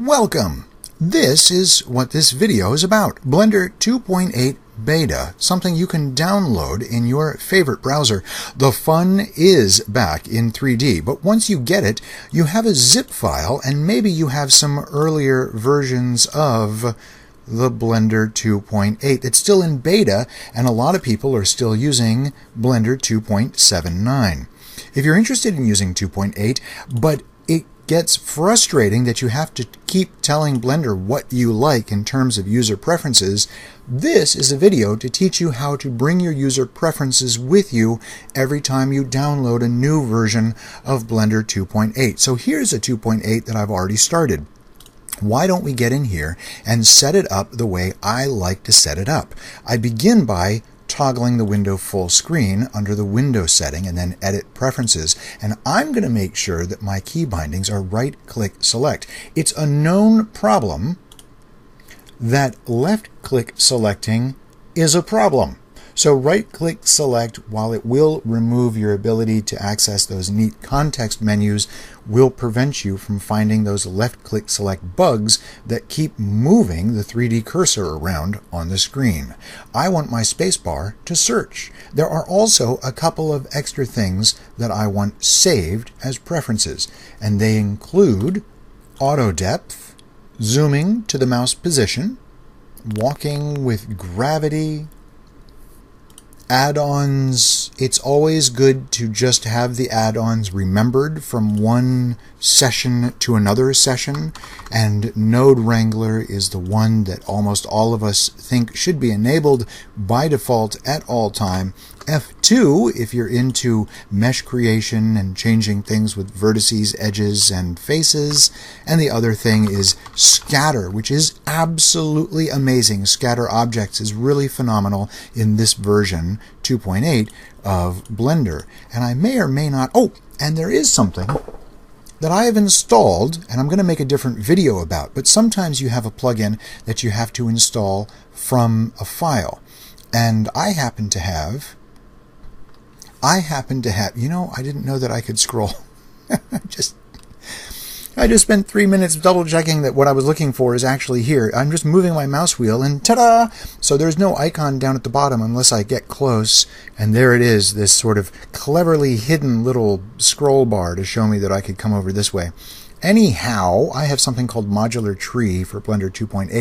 Welcome! This is what this video is about. Blender 2.8 Beta, something you can download in your favorite browser. The fun is back in 3D, but once you get it, you have a zip file, and maybe you have some earlier versions of the Blender 2.8. It's still in beta, and a lot of people are still using Blender 2.79. If you're interested in using 2.8, but it gets frustrating that you have to keep telling Blender what you like in terms of user preferences, this is a video to teach you how to bring your user preferences with you every time you download a new version of Blender 2.8. So here's a 2.8 that I've already started. Why don't we get in here and set it up the way I like to set it up? I begin by toggling the window full screen under the window setting and then edit preferences, and I'm going to make sure that my key bindings are right click select. It's a known problem that left click selecting is a problem. So right click select, while it will remove your ability to access those neat context menus, will prevent you from finding those left click select bugs that keep moving the 3D cursor around on the screen. I want my spacebar to search. There are also a couple of extra things that I want saved as preferences, and they include auto depth, zooming to the mouse position, walking with gravity, add-ons. It's always good to just have the add-ons remembered from one session to another session, and Node Wrangler is the one that almost all of us think should be enabled by default at all time. F2 if you're into mesh creation and changing things with vertices, edges, and faces. And the other thing is scatter, which is absolutely amazing. Scatter objects is really phenomenal in this version 2.8 of Blender. And I may or may not, and there is something that I have installed, and I'm going to make a different video about, but sometimes you have a plugin that you have to install from a file. And I happen to have, you know, I didn't know that I could scroll. I just spent 3 minutes double checking that what I was looking for is actually here. I'm just moving my mouse wheel and ta-da! So there's no icon down at the bottom unless I get close, and there it is, this sort of cleverly hidden little scroll bar to show me that I could come over this way. Anyhow, I have something called Modular Tree for Blender 2.8.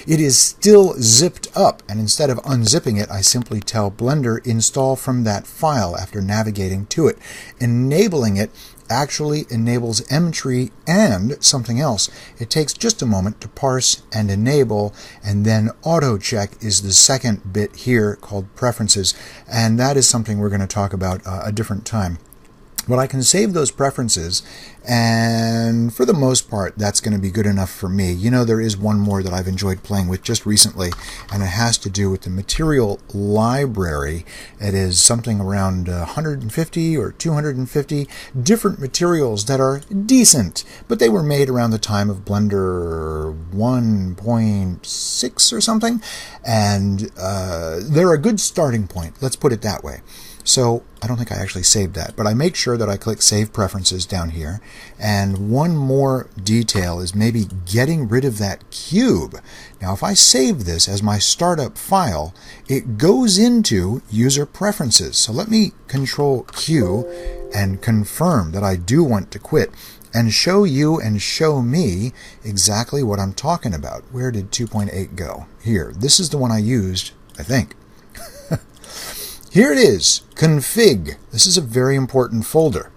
It is still zipped up, and instead of unzipping it, I simply tell Blender install from that file after navigating to it. Enabling it actually enables mtree and something else. It takes just a moment to parse and enable, and then auto check is the second bit here called preferences, and that is something we're going to talk about a different time. But I can save those preferences, and for the most part, that's going to be good enough for me. You know, there is one more that I've enjoyed playing with just recently, and it has to do with the material library. It is something around 150 or 250 different materials that are decent, but they were made around the time of Blender 1.6 or something, and they're a good starting point. Let's put it that way. So I don't think I actually saved that, but I make sure that I click Save Preferences down here. And one more detail is maybe getting rid of that cube. Now, if I save this as my startup file, it goes into User Preferences. So let me Control Q and confirm that I do want to quit and show you and show me exactly what I'm talking about. Where did 2.8 go? Here. This is the one I used, I think. Here it is, config. This is a very important folder.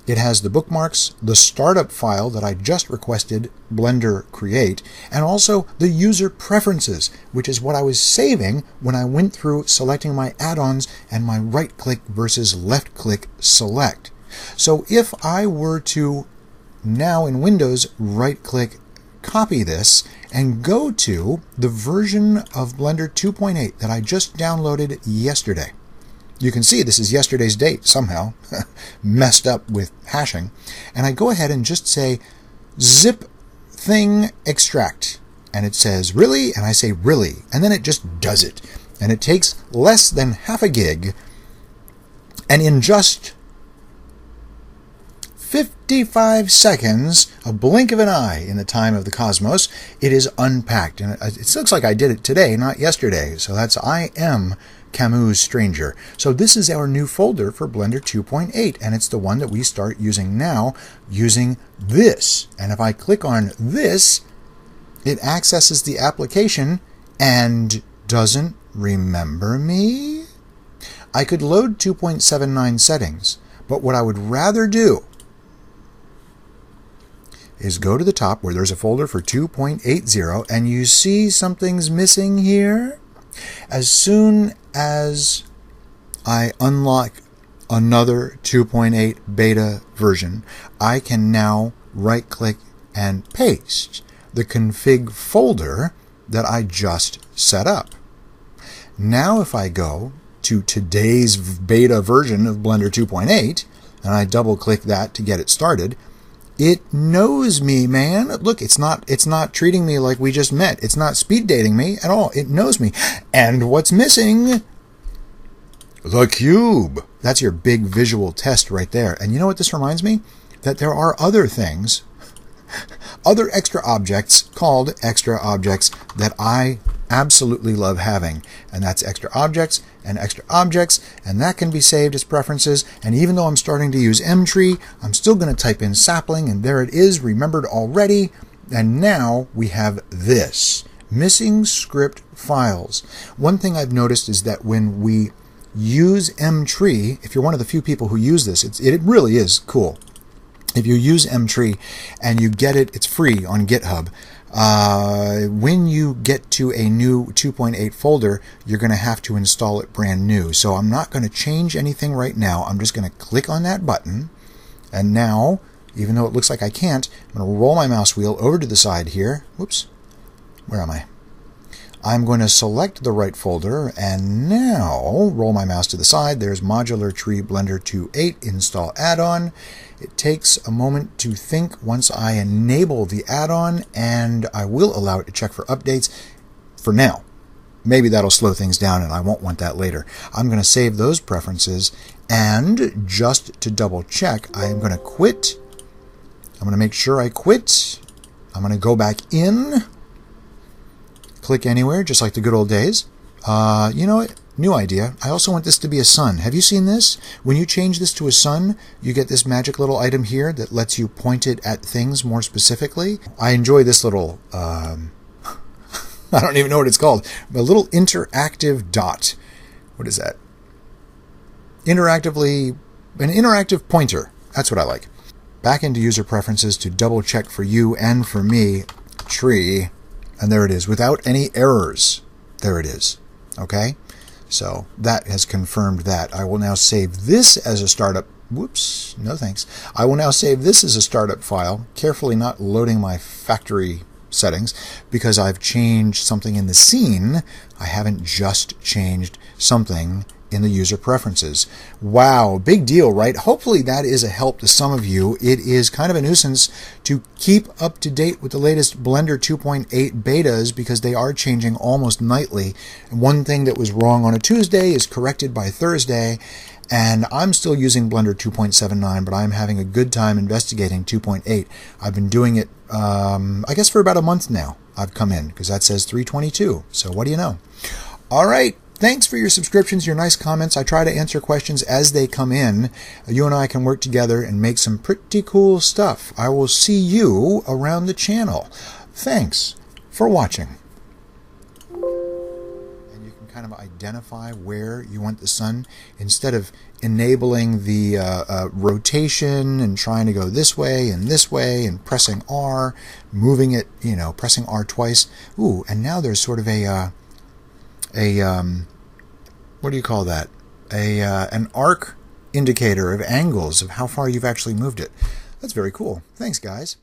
It has the bookmarks, the startup file that I just requested Blender create, and also the user preferences, which is what I was saving when I went through selecting my add-ons and my right-click versus left-click select. So if I were to now in Windows right-click copy this and go to the version of Blender 2.8 that I just downloaded yesterday. You can see this is yesterday's date somehow, messed up with hashing. And I go ahead and just say zip thing extract. And it says really, and I say really. And then it just does it. And it takes less than half a gig. And in just 55 seconds, a blink of an eye in the time of the cosmos, it is unpacked. And it looks like I did it today, not yesterday. So that's I Am Camus Stranger. So this is our new folder for Blender 2.8, and it's the one that we start using now, using this. And if I click on this, it accesses the application and doesn't remember me. I could load 2.79 settings, but what I would rather do is go to the top where there's a folder for 2.80, and you see something's missing here. As soon as I unlock another 2.8 beta version, I can now right-click and paste the config folder that I just set up. Now if I go to today's beta version of Blender 2.8, and I double-click that to get it started, it knows me, man. Look, it's not treating me like we just met. It's not speed dating me at all. It knows me. And what's missing? The cube. That's your big visual test right there. And you know what this reminds me? That there are other things, other extra objects called extra objects that I absolutely love having. And that's extra objects, and that can be saved as preferences. And even though I'm starting to use mtree, I'm still going to type in sapling, and there it is, remembered already. And now we have this, missing script files. One thing I've noticed is that when we use mtree, if you're one of the few people who use this, it really is cool. If you use mtree and you get it, it's free on GitHub. When you get to a new 2.8 folder, you're going to have to install it brand new. So I'm not going to change anything right now. I'm just going to click on that button. And now, even though it looks like I can't, I'm going to roll my mouse wheel over to the side here. Whoops. Where am I? I'm going to select the right folder, and now roll my mouse to the side. There's Modular Tree Blender 2.8 Install Add-on. It takes a moment to think once I enable the add-on, and I will allow it to check for updates for now. Maybe that'll slow things down, and I won't want that later. I'm going to save those preferences, and just to double check, I am going to quit. I'm going to make sure I quit. I'm going to go back in. Click anywhere, just like the good old days. You know what? New idea. I also want this to be a sun. Have you seen this? When you change this to a sun, you get this magic little item here that lets you point it at things more specifically. I enjoy this little, I don't even know what it's called, a little interactive dot. What is that? An interactive pointer. That's what I like. Back into user preferences to double check for you and for me. Tree. And there it is, without any errors. There it is. Okay? So that has confirmed that. I will now save this as a startup. Whoops, no thanks. I will now save this as a startup file, carefully not loading my factory settings, because I've changed something in the scene. I haven't just changed something in the user preferences. Wow, big deal, right? Hopefully that is a help to some of you. It is kind of a nuisance to keep up to date with the latest Blender 2.8 betas because they are changing almost nightly. And one thing that was wrong on a Tuesday is corrected by Thursday. And I'm still using Blender 2.79, but I'm having a good time investigating 2.8. I've been doing it, I guess for about a month now. I've come in because that says 322. So what do you know? All right. Thanks for your subscriptions, your nice comments. I try to answer questions as they come in. You and I can work together and make some pretty cool stuff. I will see you around the channel. Thanks for watching. And you can kind of identify where you want the sun instead of enabling the rotation and trying to go this way and pressing R, moving it, pressing R twice. Ooh, and now there's sort of what do you call that? An arc indicator of angles of how far you've actually moved it. That's very cool. Thanks, guys.